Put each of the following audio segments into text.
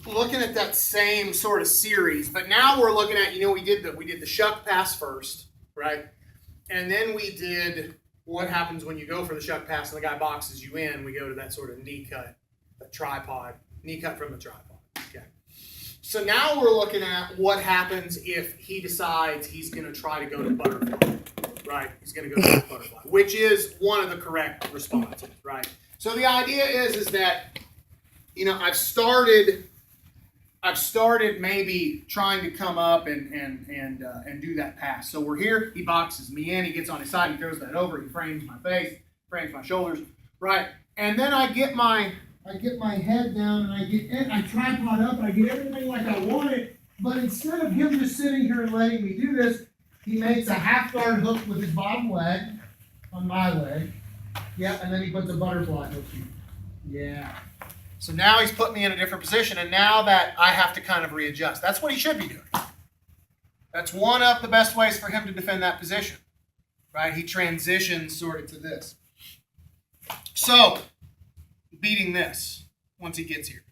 looking at that same sort of series, but now we're looking at, we did the shuck pass first, right? And then we did what happens when you go for the shuck pass and the guy boxes you in. We go to that sort of knee cut, a tripod, knee cut from the tripod. Okay. So now we're looking at what happens if he decides he's going to try to go to butterfly, right? He's going to go to butterfly, which is one of the correct responses, right? So the idea is that, I've started maybe trying to come up and do that pass. So we're here. He boxes me in. He gets on his side. He throws that over. He frames my face, frames my shoulders, right? And then I get my head down and I tripod up. And I get everything like I want it. But instead of him just sitting here and letting me do this, he makes a half guard hook with his bottom leg on my leg. Yeah, and then he puts a butterfly hook in. Yeah. So now he's put me in a different position, and now that I have to kind of readjust. That's what he should be doing. That's one of the best ways for him to defend that position, right? He transitions sort of to this. So, beating this once he gets here.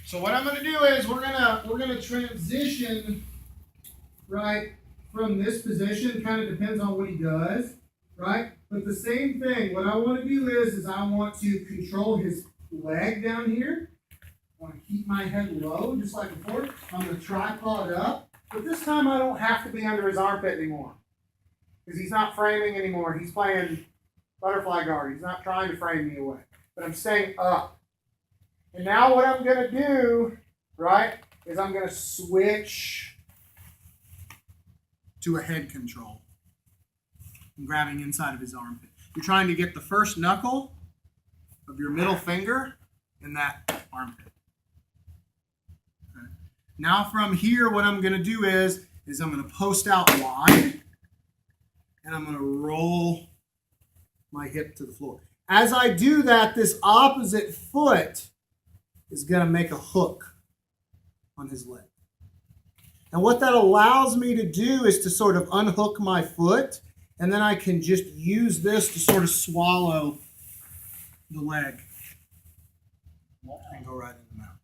So what I'm going to do is we're gonna transition right from this position. Kind of depends on what he does, right? But the same thing, what I want to do is I want to control his leg down here. I want to keep my head low, just like before. I'm going to tripod up. But this time I don't have to be under his armpit anymore. Because he's not framing anymore. He's playing butterfly guard. He's not trying to frame me away. But I'm staying up. And now what I'm going to do, right, is I'm going to switch to a head control. I'm grabbing inside of his armpit. You're trying to get the first knuckle of your middle finger in that armpit. Okay. Now from here, what I'm going to do is I'm going to post out wide, and I'm going to roll my hip to the floor. As I do that, this opposite foot is going to make a hook on his leg. And what that allows me to do is to sort of unhook my foot, and then I can just use this to sort of swallow the leg and go right in the mouth.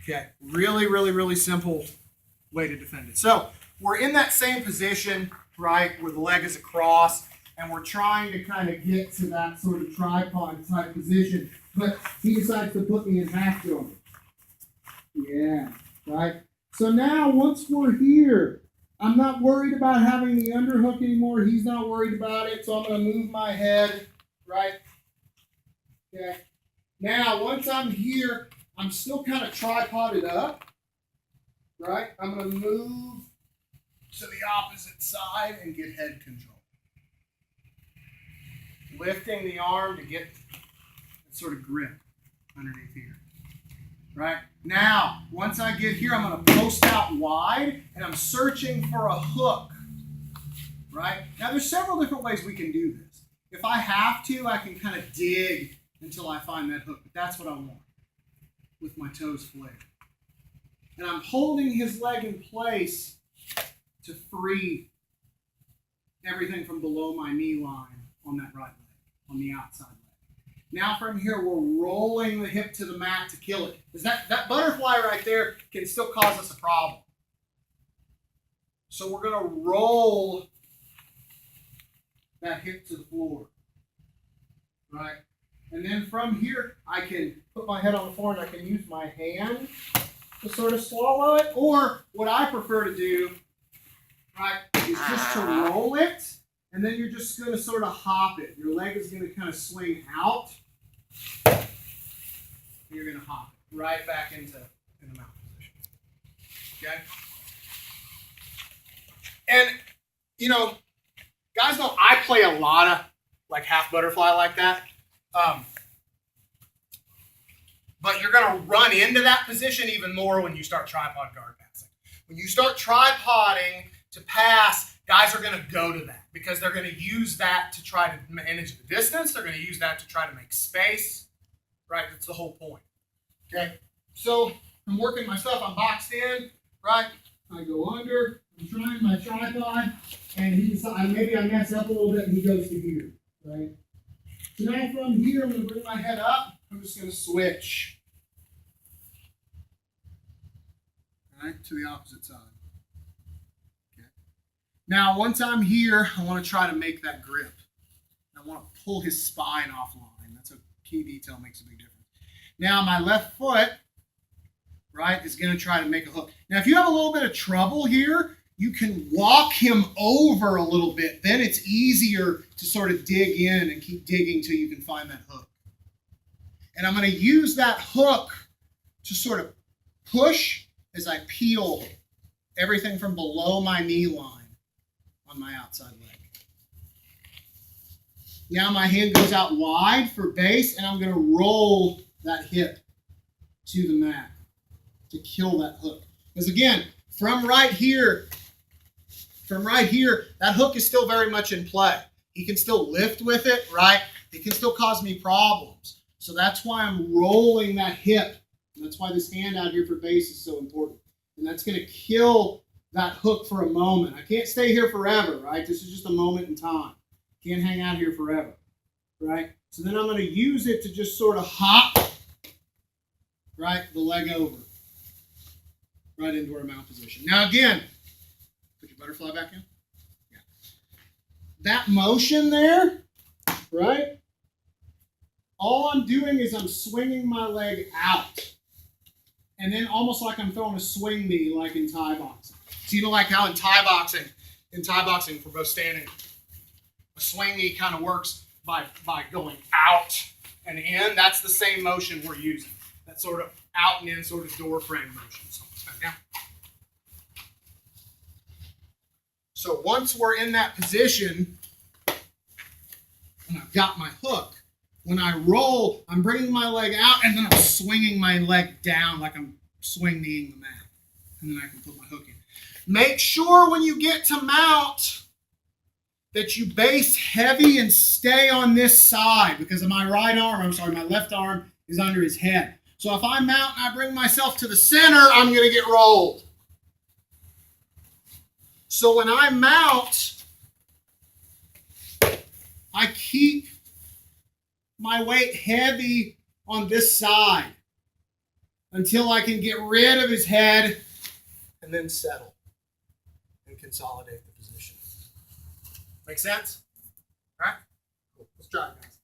Okay, really, really, really simple way to defend it. So we're in that same position, right, where the leg is across, and we're trying to kind of get to that sort of tripod type position, but he decides to put me in half guard. Yeah, right? So now once we're here, I'm not worried about having the underhook anymore. He's not worried about it. So I'm going to move my head, right? Okay. Now, once I'm here, I'm still kind of tripoded up, right? I'm going to move to the opposite side and get head control. Lifting the arm to get that sort of grip underneath here. Right? Now, once I get here, I'm going to post out wide, and I'm searching for a hook. Right? Now, there's several different ways we can do this. If I have to, I can kind of dig until I find that hook. But that's what I want with my toes flared. And I'm holding his leg in place to free everything from below my knee line on that right leg, on the outside leg. Now from here, we're rolling the hip to the mat to kill it. Because that butterfly right there can still cause us a problem. So we're going to roll that hip to the floor. Right? And then from here, I can put my head on the floor and I can use my hand to sort of swallow it. Or what I prefer to do, right, is just to roll it. And then you're just going to sort of hop it. Your leg is going to kind of swing out. And you're going to hop it right back into the mount position. Okay? And, guys know I play a lot of like half butterfly like that. But you're going to run into that position even more when you start tripod guard passing. When you start tripoding to pass, guys are going to go to that because they're going to use that to try to manage the distance. They're going to use that to try to make space, right? That's the whole point, okay? So I'm working my stuff. I'm boxed in, right? I go under. I'm trying my tripod, and maybe I mess up a little bit, and he goes to here, right? So now from here, I'm going to bring my head up. I'm just going to switch right, to the opposite side. Okay. Now, once I'm here, I want to try to make that grip. I want to pull his spine offline. That's a key detail, makes a big difference. Now, my left foot, right, is going to try to make a hook. Now, if you have a little bit of trouble here, you can walk him over a little bit. Then it's easier to sort of dig in and keep digging till you can find that hook. And I'm going to use that hook to sort of push as I peel everything from below my knee line on my outside leg. Now my hand goes out wide for base, and I'm going to roll that hip to the mat to kill that hook. Because again, from right here, that hook is still very much in play. He can still lift with it, right? It can still cause me problems. So that's why I'm rolling that hip. And that's why this hand out here for base is so important. And that's going to kill that hook for a moment. I can't stay here forever, right? This is just a moment in time. Can't hang out here forever, right? So then I'm going to use it to just sort of hop, right, the leg over, right into our mount position. Now again, put your butterfly back in. Yeah. That motion there, right? All I'm doing is I'm swinging my leg out. And then almost like I'm throwing a swing knee like in Thai boxing. So you know like how in Thai boxing, for both standing, a swing knee kind of works by going out and in. That's the same motion we're using. That sort of out and in sort of door frame motion. So let's back down. So once we're in that position, and I've got my hook, when I roll, I'm bringing my leg out, and then I'm swinging my leg down like I'm swing kneeing the mat. And then I can put my hook in. Make sure when you get to mount that you base heavy and stay on this side, because my left arm is under his head. So if I mount and I bring myself to the center, I'm going to get rolled. So when I mount, I keep my weight heavy on this side until I can get rid of his head and then settle and consolidate the position. Make sense? All right? Cool. Let's try it, guys.